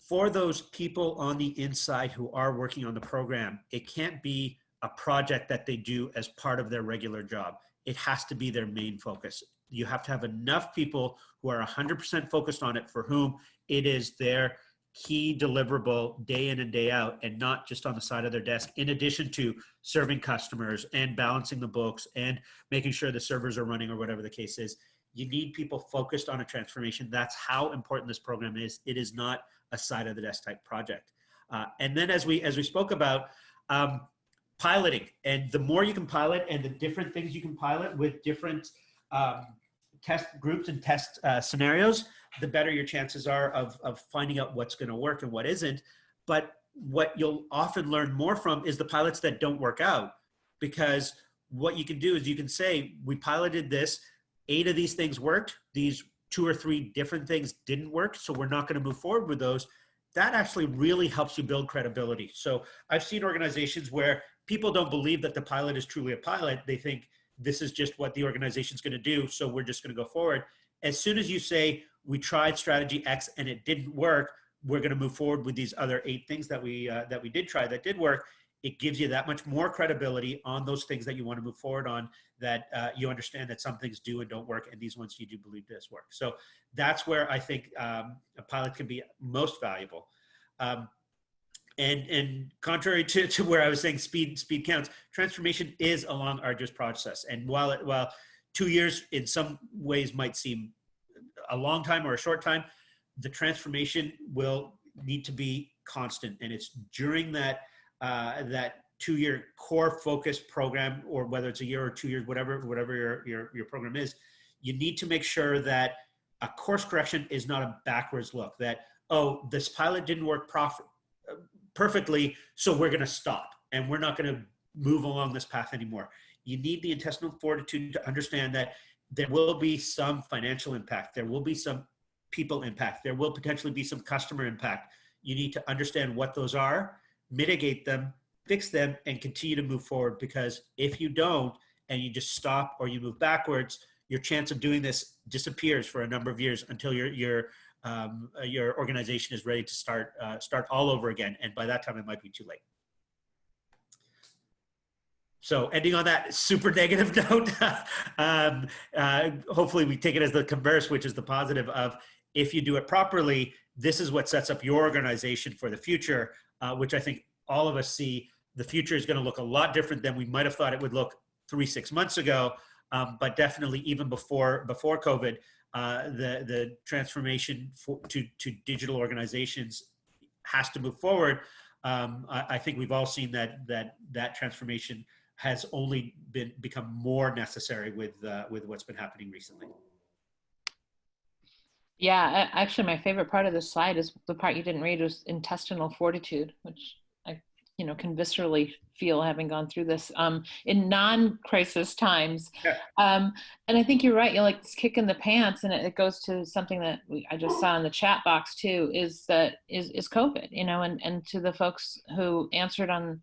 For those people on the inside who are working on the program, it can't be a project that they do as part of their regular job. It has to be their main focus. You have to have enough people who are 100% focused on it, for whom it is their key deliverable day in and day out, and not just on the side of their desk, in addition to serving customers and balancing the books and making sure the servers are running, or whatever the case is. You need people focused on a transformation. That's how important this program is. It is not a side of the desk type project. And then as we spoke about, piloting, and the more you can pilot and the different things you can pilot with different test groups and test scenarios, the better your chances are of finding out what's going to work and what isn't. But what you'll often learn more from is the pilots that don't work out, because what you can do is you can say, we piloted this, 8 of these things worked, these 2 or 3 different things didn't work, so we're not going to move forward with those. That actually really helps you build credibility. So I've seen organizations where people don't believe that the pilot is truly a pilot. They think this is just what the organization's going to do, so we're just going to go forward. As soon as you say, we tried strategy X and it didn't work, we're going to move forward with these other 8 things that we did try that did work, it gives you that much more credibility on those things that you want to move forward on, that you understand that some things do and don't work, and these ones you do believe does work. So that's where I think a pilot can be most valuable. And contrary to where I was saying speed counts, transformation is a long, arduous process. And while 2 years in some ways might seem a long time or a short time, the transformation will need to be constant. And it's during that 2-year core focus program, or whether it's a year or 2 years, whatever your program is, you need to make sure that a course correction is not a backwards look, that, oh, this pilot didn't work perfectly, so we're going to stop and we're not going to move along this path anymore. You need the intestinal fortitude to understand that there will be some financial impact, there will be some people impact, there will potentially be some customer impact. You need to understand what those are, mitigate them, fix them, and continue to move forward. Because if you don't, and you just stop or you move backwards, your chance of doing this disappears for a number of years until your organization is ready to start all over again. And by that time, it might be too late. So ending on that super negative note, hopefully we take it as the converse, which is the positive of, if you do it properly, this is what sets up your organization for the future, which I think all of us see. The future is going to look a lot different than we might have thought it would look 3-6 months ago. But definitely even before COVID, the transformation to digital organizations has to move forward. I think we've all seen that transformation has only become more necessary with what's been happening recently. Yeah, actually, my favorite part of this slide is the part you didn't read, was intestinal fortitude, which I, can viscerally feel having gone through this in non-crisis times. Yeah. And I think you're right. You're like this kick in the pants, and it goes to something that I just saw in the chat box too. Is COVID? And to the folks who answered on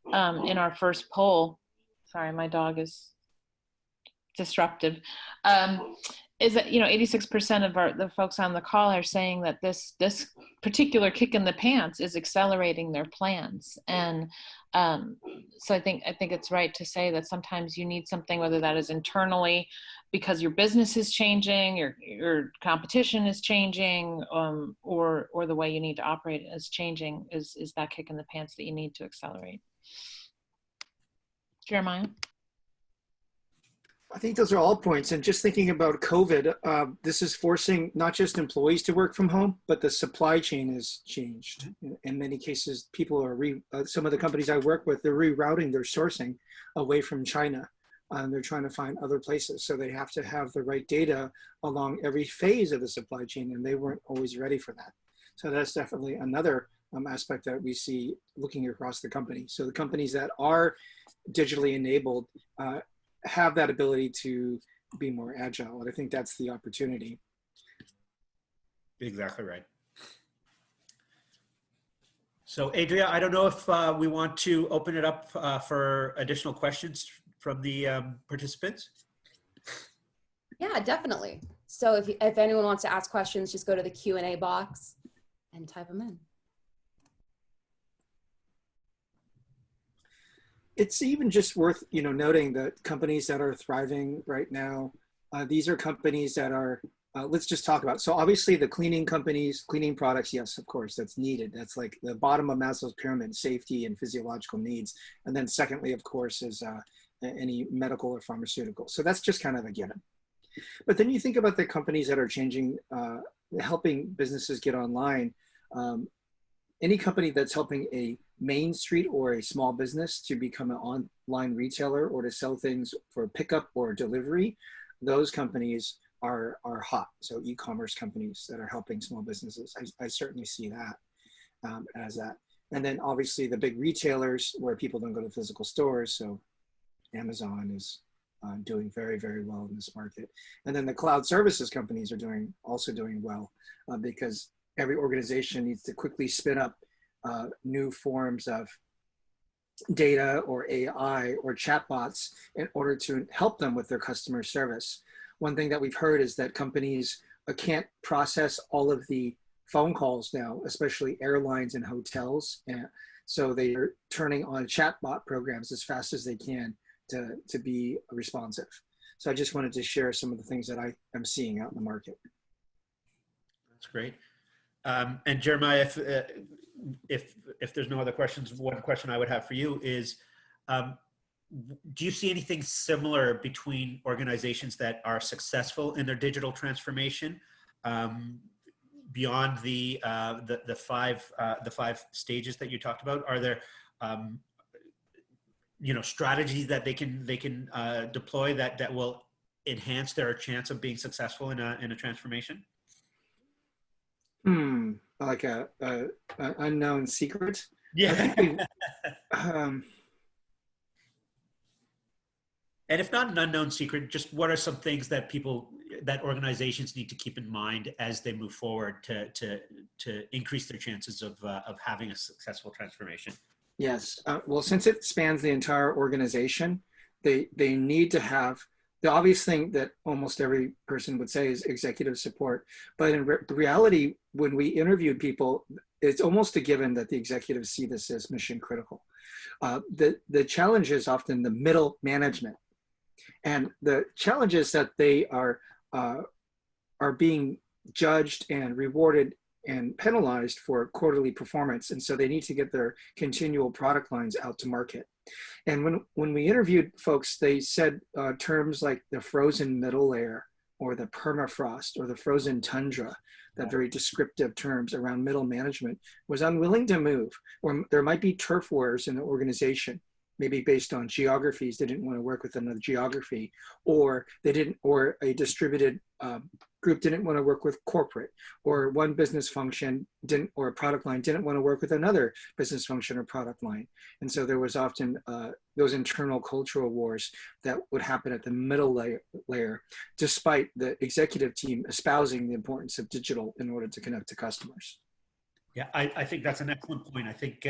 in our first poll. Sorry, my dog is disruptive. Is that 86% of the folks on the call are saying that this particular kick in the pants is accelerating their plans, and so I think it's right to say that sometimes you need something, whether that is internally because your business is changing, your competition is changing, or the way you need to operate is changing. Is that kick in the pants that you need to accelerate? Jeremiah? I think those are all points. And just thinking about COVID, this is forcing not just employees to work from home, but the supply chain has changed. In many cases, people are, some of the companies I work with, they're rerouting their sourcing away from China. They're trying to find other places. So they have to have the right data along every phase of the supply chain, and they weren't always ready for that. So that's definitely another aspect that we see looking across the company. So the companies that are digitally enabled, have that ability to be more agile. And I think that's the opportunity. Exactly right. So Adria, I don't know if we want to open it up for additional questions from the participants. Yeah, definitely. So if anyone wants to ask questions, just go to the Q&A box and type them in. It's even just worth noting that companies that are thriving right now, these are companies that are, let's just talk about. So obviously the cleaning companies, cleaning products, yes, of course, that's needed. That's like the bottom of Maslow's pyramid, safety and physiological needs. And then secondly, of course, is any medical or pharmaceutical. So that's just kind of a given. But then you think about the companies that are changing, helping businesses get online. Any company that's helping a main street or a small business to become an online retailer or to sell things for pickup or delivery, those companies are hot. So e-commerce companies that are helping small businesses, I certainly see that as that. And then obviously the big retailers where people don't go to physical stores. So Amazon is doing very, very well in this market. And then the cloud services companies are also doing well because every organization needs to quickly spin up new forms of data or AI or chatbots in order to help them with their customer service. One thing that we've heard is that companies can't process all of the phone calls now, especially airlines and hotels. And so they are turning on chatbot programs as fast as they can to be responsive. So I just wanted to share some of the things that I am seeing out in the market. That's great. And Jeremiah, if there's no other questions, one question I would have for you is, do you see anything similar between organizations that are successful in their digital transformation beyond the five stages that you talked about? Are there strategies that they can deploy that will enhance their chance of being successful in a transformation? Like a unknown secret. Yeah. And if not an unknown secret, just what are some things that organizations need to keep in mind as they move forward to increase their chances of having a successful transformation? Yes. Well, since it spans the entire organization, they need to have the obvious thing that almost every person would say is executive support. But in reality, when we interviewed people, it's almost a given that the executives see this as mission critical. The challenge is often the middle management. And the challenge is that they are being judged and rewarded and penalized for quarterly performance. And so they need to get their continual product lines out to market. And when we interviewed folks, they said terms like the frozen middle layer or the permafrost or the frozen tundra, that very descriptive terms around middle management, was unwilling to move. Or there might be turf wars in the organization, maybe based on geographies. They didn't want to work with another geography, or they didn't, or a distributed group didn't want to work with corporate, or one business function didn't, or a product line didn't want to work with another business function or product line. And so there was often those internal cultural wars that would happen at the middle layer, despite the executive team espousing the importance of digital in order to connect to customers. Yeah, I think that's an excellent point. I think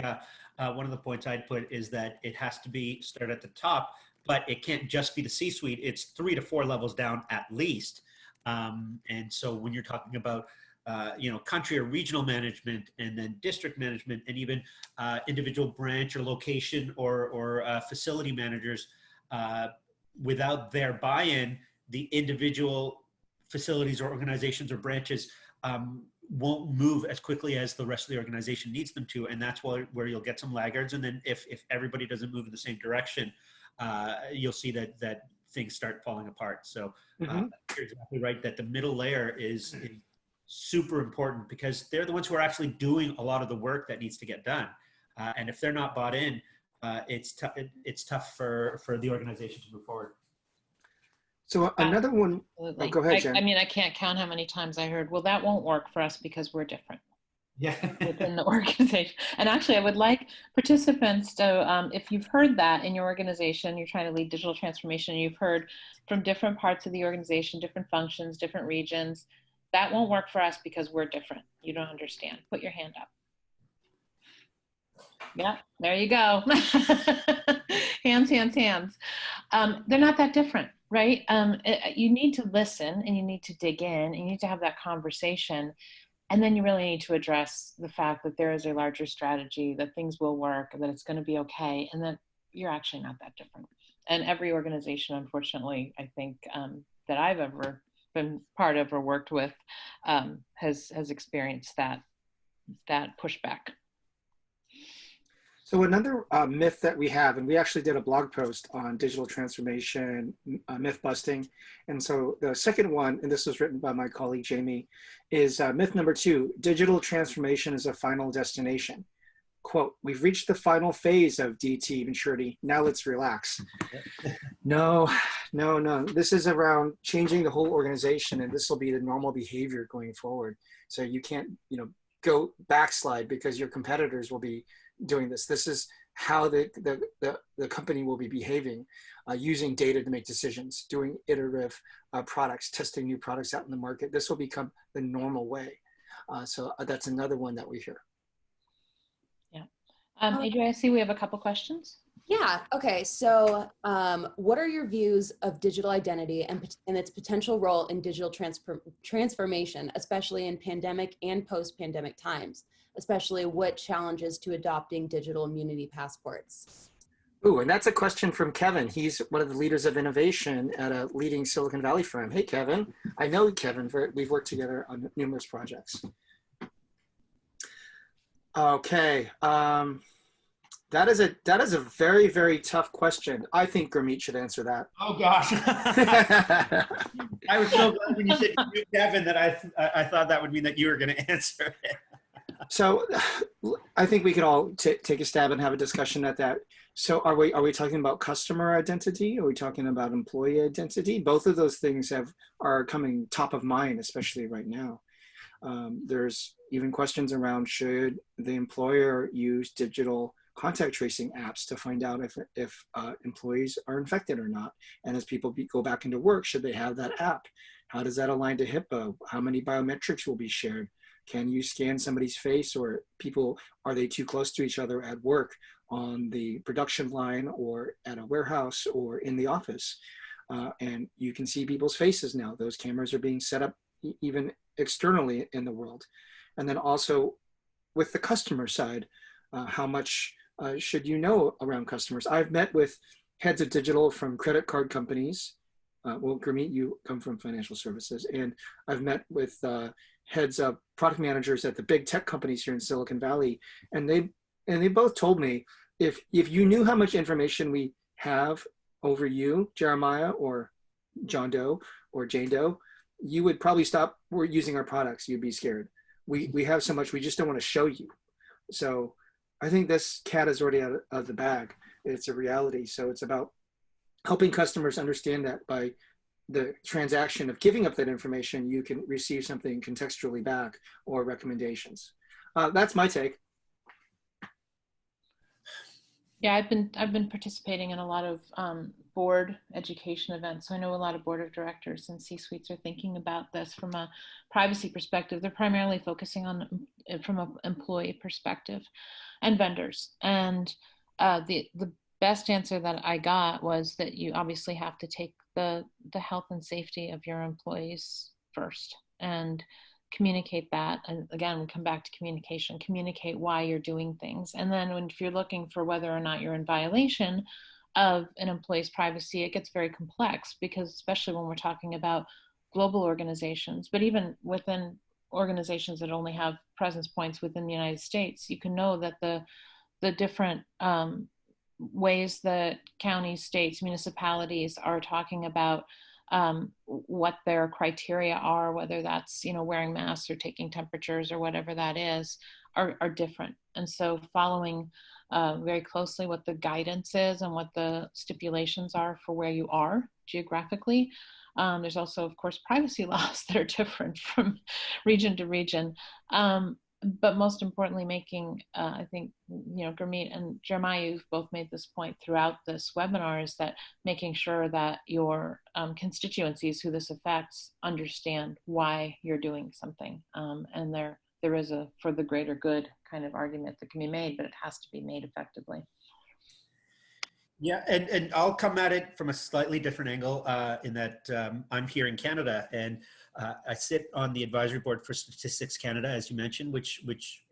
one of the points I'd put is that it has to be start at the top, but it can't just be the C-suite. It's 3 to 4 levels down at least. And so when you're talking about, country or regional management, and then district management, and even individual branch or location or facility managers, without their buy-in, the individual facilities or organizations or branches won't move as quickly as the rest of the organization needs them to. And that's where you'll get some laggards. And then if everybody doesn't move in the same direction, you'll see that things start falling apart. So you're exactly right that the middle layer is super important, because they're the ones who are actually doing a lot of the work that needs to get done. And if they're not bought in, it's tough for the organization to move forward. So another one, oh, go ahead, Jen. I mean, I can't count how many times I heard, well, that won't work for us because we're different. Yeah. Within the organization. And actually, I would like participants to, if you've heard that in your organization, you're trying to lead digital transformation, you've heard from different parts of the organization, different functions, different regions, that won't work for us because we're different. You don't understand. Put your hand up. Yeah, there you go. Hands, hands, hands. They're not that different, right? You need to listen, and you need to dig in, and you need to have that conversation. And then you really need to address the fact that there is a larger strategy, that things will work, that it's going to be okay, and that you're actually not that different. And every organization, unfortunately, I think that I've ever been part of or worked with has experienced that pushback. So another myth that we have, and we actually did a blog post on digital transformation, myth busting. And so the second one, and this was written by my colleague Jamie, is myth number 2, digital transformation is a final destination. Quote, we've reached the final phase of DT maturity, now let's relax. No. This is around changing the whole organization, and this will be the normal behavior going forward. So you can't, go backslide because your competitors will be doing this. This is how the company will be behaving, using data to make decisions, doing iterative products, testing new products out in the market. This will become the normal way. So that's another one that we hear. Yeah. Adria, I see we have a couple questions. Yeah. Okay. So what are your views of digital identity and its potential role in digital transformation, especially in pandemic and post-pandemic times? Especially what challenges to adopting digital immunity passports? Ooh, and that's a question from Kevin. He's one of the leaders of innovation at a leading Silicon Valley firm. Hey, Kevin. I know Kevin. We've worked together on numerous projects. Okay. That is a very, very tough question. I think Gurmeet should answer that. Oh gosh. I was so glad when you said you, Kevin, that I thought that would mean that you were going to answer it. So I think we could all take a stab and have a discussion at that. So are we talking about customer identity? Are we talking about employee identity? Both of those things are coming top of mind, especially right now. There's even questions around, should the employer use digital contact tracing apps to find out if employees are infected or not? And as people go back into work, should they have that app? How does that align to HIPAA? How many biometrics will be shared? Can you scan somebody's face, or are they too close to each other at work, on the production line, or at a warehouse, or in the office? And you can see people's faces now. Those cameras are being set up even externally in the world. And then also with the customer side, how much should you know around customers? I've met with heads of digital from credit card companies. Well, Gurmeet, you come from financial services, and I've met with heads of product managers at the big tech companies here in Silicon Valley, and they both told me, if you knew how much information we have over you, Jeremiah or John Doe or Jane Doe, you would probably stop using our products. You'd be scared. We have so much, we just don't want to show you. So I think this cat is already out of the bag. It's a reality. So it's about helping customers understand that by the transaction of giving up that information, you can receive something contextually back or recommendations. That's my take. Yeah, I've been participating in a lot of board education events. So I know a lot of board of directors and C-suites are thinking about this from a privacy perspective. They're primarily focusing on from an employee perspective and vendors. And the best answer that I got was that you obviously have to take the health and safety of your employees first and communicate that. And again, we come back to communication, communicate why you're doing things. And then if you're looking for whether or not you're in violation of an employee's privacy, it gets very complex, because especially when we're talking about global organizations, but even within organizations that only have presence points within the United States, you can know that the different ways that counties, states, municipalities are talking about what their criteria are, whether that's, you know, wearing masks or taking temperatures or whatever that is, are different. And so following very closely what the guidance is and what the stipulations are for where you are geographically. There's also, of course, privacy laws that are different from region to region. But most importantly, making, I think, you know, Gurmeet and Jeremiah, you've both made this point throughout this webinar, is that making sure that your constituencies who this affects understand why you're doing something. And there is a for the greater good kind of argument that can be made, but it has to be made effectively. Yeah, and I'll come at it from a slightly different angle in that I'm here in Canada, and I sit on the advisory board for Statistics Canada, as you mentioned, which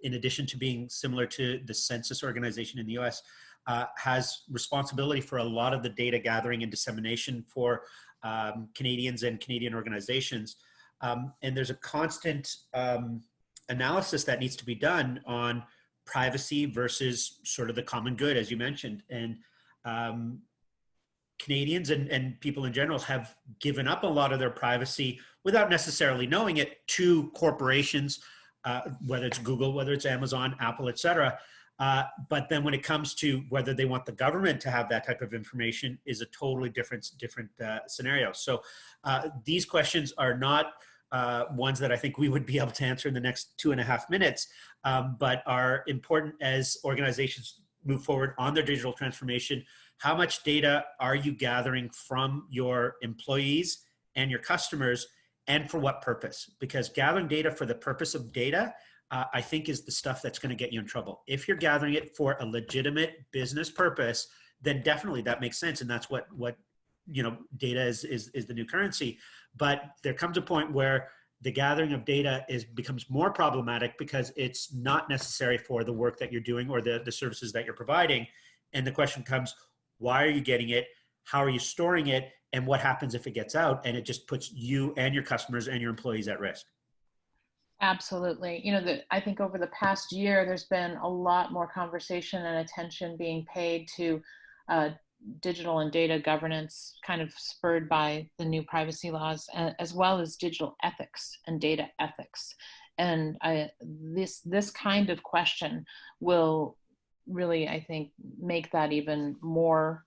in addition to being similar to the census organization in the US, has responsibility for a lot of the data gathering and dissemination for Canadians and Canadian organizations. And there's a constant analysis that needs to be done on privacy versus sort of the common good, as you mentioned. And Canadians and people in general have given up a lot of their privacy without necessarily knowing it to corporations, whether it's Google, whether it's Amazon, Apple, et cetera. But then when it comes to whether they want the government to have that type of information is a totally different scenario. So these questions are not ones that I think we would be able to answer in the next 2.5 minutes, but are important as organizations move forward on their digital transformation. How much data are you gathering from your employees and your customers, and for what purpose? Because gathering data for the purpose of data, I think, is the stuff that's going to get you in trouble. If you're gathering it for a legitimate business purpose, then definitely that makes sense, and that's what you know, data is the new currency. But there comes a point where the gathering of data becomes more problematic because it's not necessary for the work that you're doing or the services that you're providing. And the question comes, why are you getting it? How are you storing it? And what happens if it gets out? And it just puts you and your customers and your employees at risk. Absolutely. You know, I think over the past year, there's been a lot more conversation and attention being paid to digital and data governance, kind of spurred by the new privacy laws, as well as digital ethics and data ethics. And this kind of question will really, I think, make that even more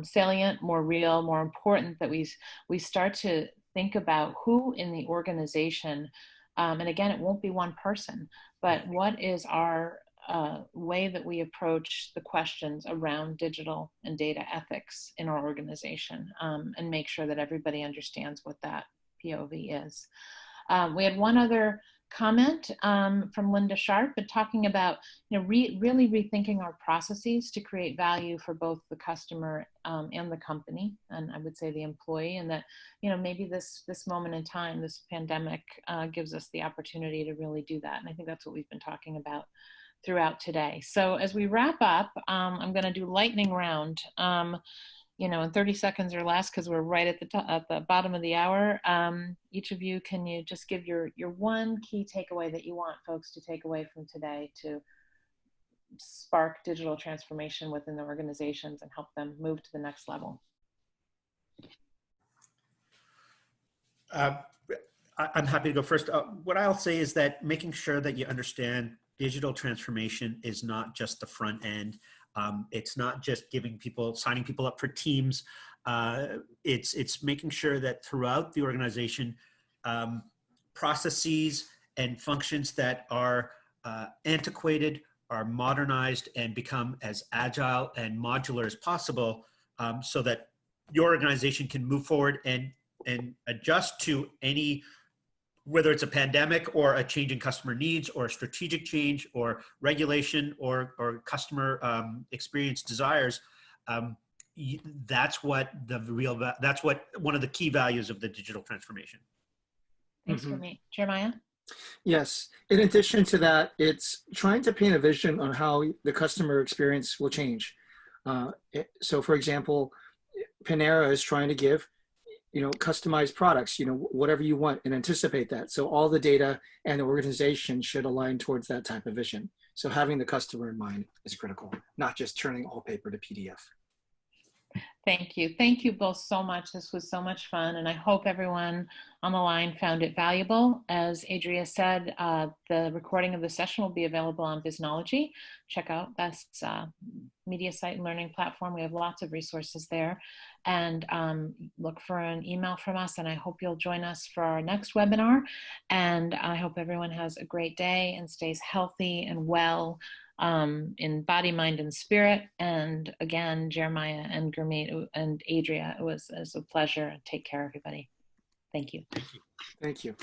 salient, more real, more important, that we start to think about who in the organization, and again, it won't be one person, but what is our way that we approach the questions around digital and data ethics in our organization, and make sure that everybody understands what that POV is. We had one other comment from Linda Sharp, but talking about, you know, really rethinking our processes to create value for both the customer and the company, and I would say the employee, and that, you know, maybe this moment in time, this pandemic, gives us the opportunity to really do that. And I think that's what we've been talking about throughout today. So as we wrap up, I'm going to do lightning round, you know, in 30 seconds or less, because we're right at the bottom of the hour. Each of you, can you just give your one key takeaway that you want folks to take away from today to spark digital transformation within their organizations and help them move to the next level? I'm happy to go first. What I'll say is that making sure that you understand digital transformation is not just the front end. It's not just signing people up for teams. It's making sure that throughout the organization, processes and functions that are antiquated are modernized and become as agile and modular as possible, so that your organization can move forward and adjust to any, whether it's a pandemic or a change in customer needs or a strategic change or regulation or customer experience desires. That's what that's what one of the key values of the digital transformation. Thanks for me. Jeremiah? Yes. In addition to that, it's trying to paint a vision on how the customer experience will change. So for example, Panera is trying to give, customized products, whatever you want, and anticipate that. So all the data and the organization should align towards that type of vision. So having the customer in mind is critical, not just turning all paper to PDF. Thank you. Thank you both so much. This was so much fun, and I hope everyone on the line found it valuable. As Adria said, the recording of the session will be available on Biznology. Check out that's media site and learning platform. We have lots of resources there, and look for an email from us, and I hope you'll join us for our next webinar. And I hope everyone has a great day and stays healthy and well, in body, mind, and spirit. And again, Jeremiah and Gurmeet and Adria, it was a pleasure. Take care, everybody. Thank you. Thank you.